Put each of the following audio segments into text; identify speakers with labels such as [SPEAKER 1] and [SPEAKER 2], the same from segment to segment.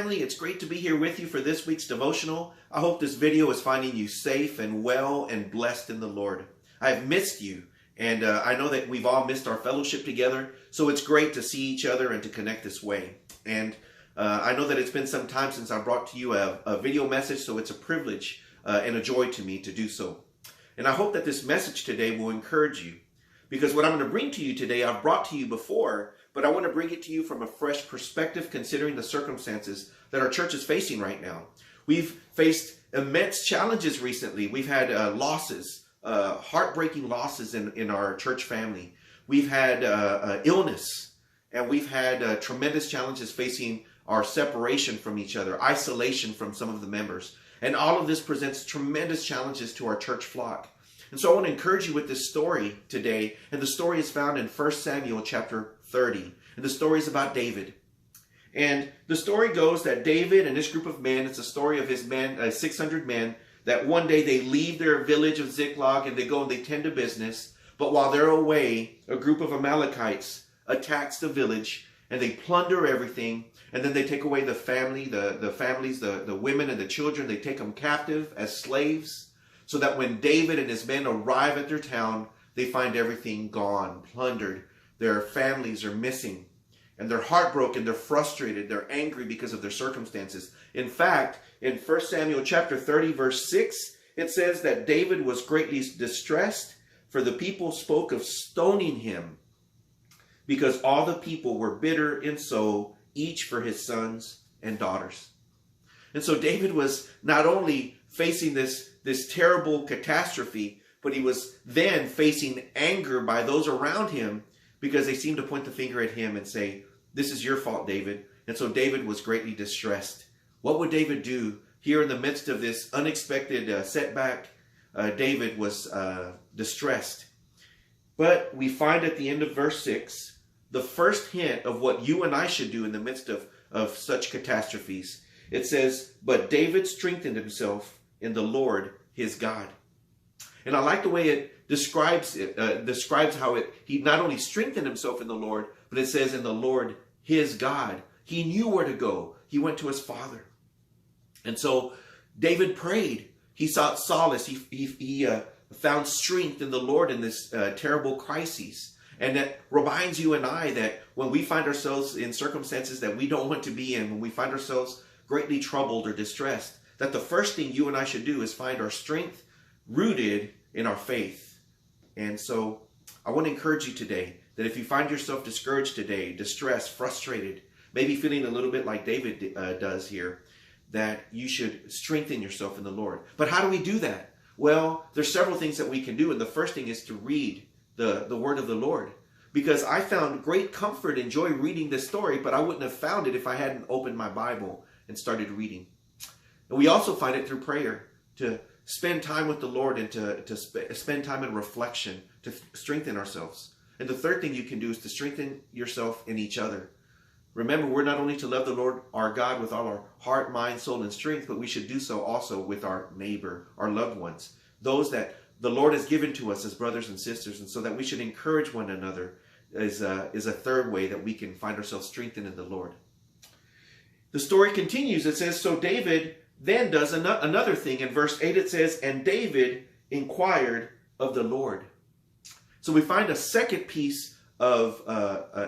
[SPEAKER 1] family, it's great to be here with you for this week's devotional. I hope this video is finding you safe and well and blessed in the Lord. I've missed you, and I know that we've all missed our fellowship together, so it's great to see each other and to connect this way. And I know that it's been some time since I brought to you a video message, so it's a privilege and a joy to me to do so. And I hope that this message today will encourage you, because what I'm going to bring to you today, I've brought to you before, but I want to bring it to you from a fresh perspective, considering the circumstances that our church is facing right now. We've faced immense challenges recently. We've had losses, heartbreaking losses in our church family. We've had illness, and we've had tremendous challenges facing our separation from each other, isolation from some of the members. And all of this presents tremendous challenges to our church flock. And so I want to encourage you with this story today. And the story is found in 1 Samuel chapter 30. And the story is about David. And the story goes that David and his group of men, it's a story of his men, 600 men, that one day they leave their village of Ziklag and they go and they tend to business. But while they're away, a group of Amalekites attacks the village and they plunder everything. And then they take away the family, the families, the women and the children. They take them captive as slaves, so that when David and his men arrive at their town, they find everything gone, plundered. Their families are missing. And they're heartbroken, they're frustrated, they're angry because of their circumstances. In fact, in 1 Samuel chapter 30, verse 6, it says that David was greatly distressed, for the people spoke of stoning him, because all the people were bitter in soul, each for his sons and daughters. And so David was not only facing this terrible catastrophe, but he was then facing anger by those around him, because they seemed to point the finger at him and say, "This is your fault, David." And so David was greatly distressed. What would David do here in the midst of this unexpected setback? David was distressed. But we find at the end of verse 6, the first hint of what you and I should do in the midst of such catastrophes. It says, "But David strengthened himself in the Lord his God." And I like the way it describes how he not only strengthened himself in the Lord, but it says in the Lord his God. He knew where to go. He went to his Father. And so David prayed. He sought solace. He found strength in the Lord in this terrible crisis. And that reminds you and I that when we find ourselves in circumstances that we don't want to be in, when we find ourselves greatly troubled or distressed, that the first thing you and I should do is find our strength rooted in our faith. And so I want to encourage you today that if you find yourself discouraged today, distressed, frustrated, maybe feeling a little bit like David does here, that you should strengthen yourself in the Lord. But how do we do that? Well, there's several things that we can do. And the first thing is to read the word of the Lord. Because I found great comfort and joy reading this story, but I wouldn't have found it if I hadn't opened my Bible and started reading. And we also find it through prayer, to spend time with the Lord and to spend time in reflection, to strengthen ourselves. And the third thing you can do is to strengthen yourself in each other. Remember, we're not only to love the Lord our God with all our heart, mind, soul, and strength, but we should do so also with our neighbor, our loved ones, those that the Lord has given to us as brothers and sisters, and so that we should encourage one another is a third way that we can find ourselves strengthened in the Lord. The story continues. It says, so David then does another thing. In verse 8 it says, and David inquired of the Lord. So we find a second piece of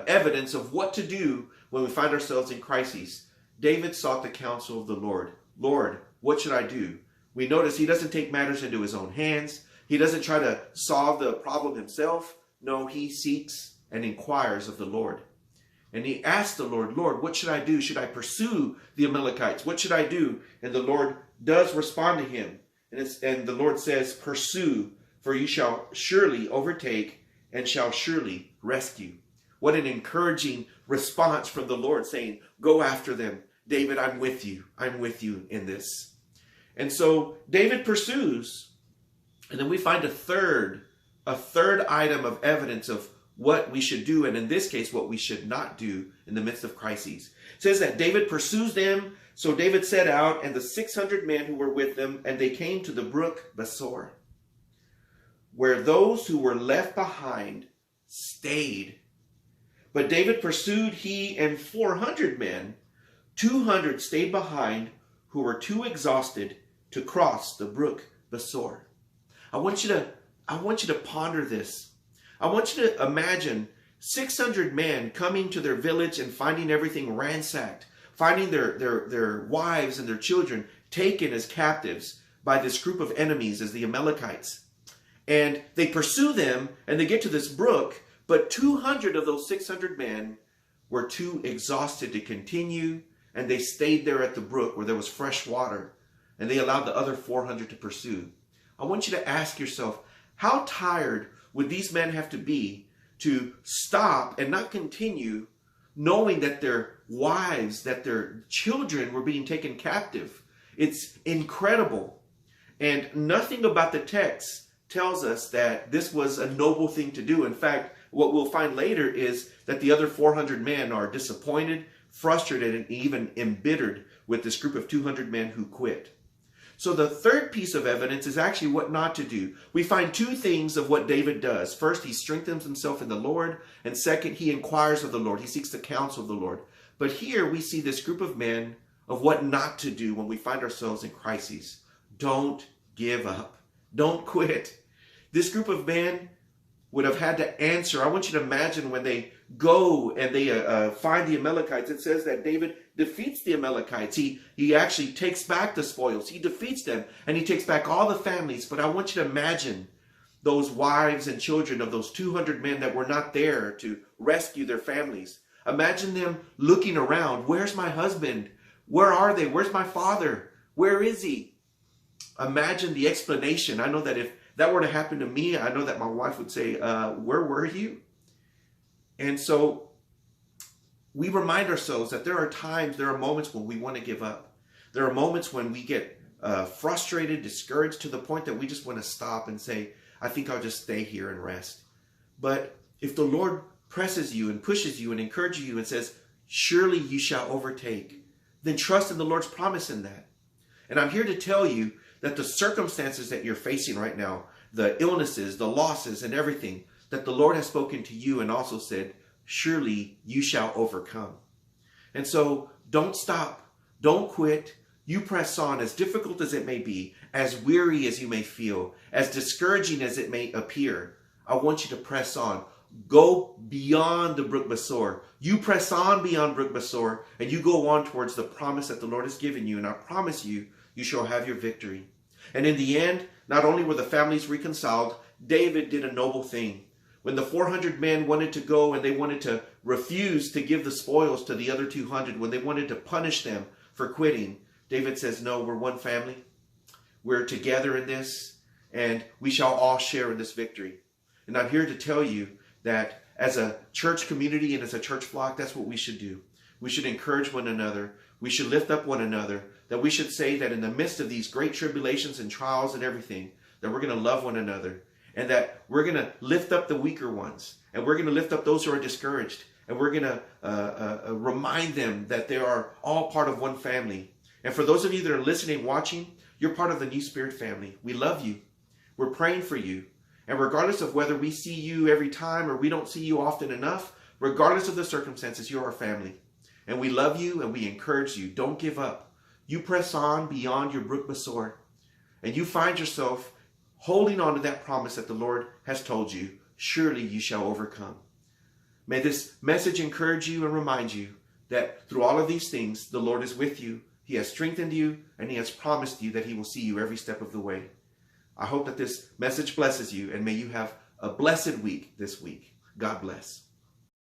[SPEAKER 1] evidence of what to do when we find ourselves in crises. David sought the counsel of the Lord. Lord, what should I do? We notice he doesn't take matters into his own hands. He doesn't try to solve the problem himself. No, he seeks and inquires of the Lord. And he asked the Lord, Lord, what should I do? Should I pursue the Amalekites? What should I do? And the Lord does respond to him. And the Lord says, pursue, for you shall surely overtake and shall surely rescue. What an encouraging response from the Lord, saying, go after them. David, I'm with you. I'm with you in this. And so David pursues. And then we find a third item of evidence of what we should do, and in this case, what we should not do in the midst of crises. It says that David pursues them. So David set out, and the 600 men who were with them, and they came to the brook Besor, where those who were left behind stayed. But David pursued, he and 400 men, 200 stayed behind who were too exhausted to cross the brook Besor. I want you to ponder this. I want you to imagine 600 men coming to their village and finding everything ransacked, finding their wives and their children taken as captives by this group of enemies as the Amalekites. And they pursue them and they get to this brook, but 200 of those 600 men were too exhausted to continue, and they stayed there at the brook where there was fresh water, and they allowed the other 400 to pursue. I want you to ask yourself, how tired would these men have to be to stop and not continue, knowing that their wives, that their children were being taken captive? It's incredible. And nothing about the text tells us that this was a noble thing to do. In fact, what we'll find later is that the other 400 men are disappointed, frustrated, and even embittered with this group of 200 men who quit. So the third piece of evidence is actually what not to do. We find two things of what David does. First, he strengthens himself in the Lord. And second, he inquires of the Lord. He seeks the counsel of the Lord. But here we see this group of men of what not to do when we find ourselves in crises. Don't give up. Don't quit. This group of men would have had to answer. I want you to imagine when they go and they find the Amalekites. It says that David defeats the Amalekites. He actually takes back the spoils. He defeats them and he takes back all the families. But I want you to imagine those wives and children of those 200 men that were not there to rescue their families. Imagine them looking around. Where's my husband? Where are they? Where's my father? Where is he? Imagine the explanation. I know that if that were to happen to me, I know that my wife would say, where were you? And so we remind ourselves that there are times, there are moments when we want to give up. There are moments when we get frustrated, discouraged, to the point that we just want to stop and say, I think I'll just stay here and rest. But if the Lord presses you and pushes you and encourages you and says, surely you shall overtake, then trust in the Lord's promise in that. And I'm here to tell you that the circumstances that you're facing right now, the illnesses, the losses, and everything, that the Lord has spoken to you and also said, surely you shall overcome. And so don't stop. Don't quit. You press on, as difficult as it may be, as weary as you may feel, as discouraging as it may appear. I want you to press on. Go beyond the Brook Besor. You press on beyond Brook Besor, and you go on towards the promise that the Lord has given you. And I promise you, you shall have your victory. And in the end, not only were the families reconciled, David did a noble thing. When the 400 men wanted to go and they wanted to refuse to give the spoils to the other 200, when they wanted to punish them for quitting, David says, no, we're one family. We're together in this, and we shall all share in this victory. And I'm here to tell you that as a church community and as a church flock, that's what we should do. We should encourage one another. We should lift up one another. That we should say that in the midst of these great tribulations and trials and everything, that we're going to love one another. And that we're going to lift up the weaker ones. And we're going to lift up those who are discouraged. And we're going to remind them that they are all part of one family. And for those of you that are listening, watching, you're part of the New Spirit family. We love you. We're praying for you. And regardless of whether we see you every time or we don't see you often enough, regardless of the circumstances, you're our family. And we love you and we encourage you. Don't give up. You press on beyond your Brook Besor. And you find yourself holding on to that promise that the Lord has told you. Surely you shall overcome. May this message encourage you and remind you that through all of these things, the Lord is with you. He has strengthened you and he has promised you that he will see you every step of the way. I hope that this message blesses you, and may you have a blessed week this week. God bless.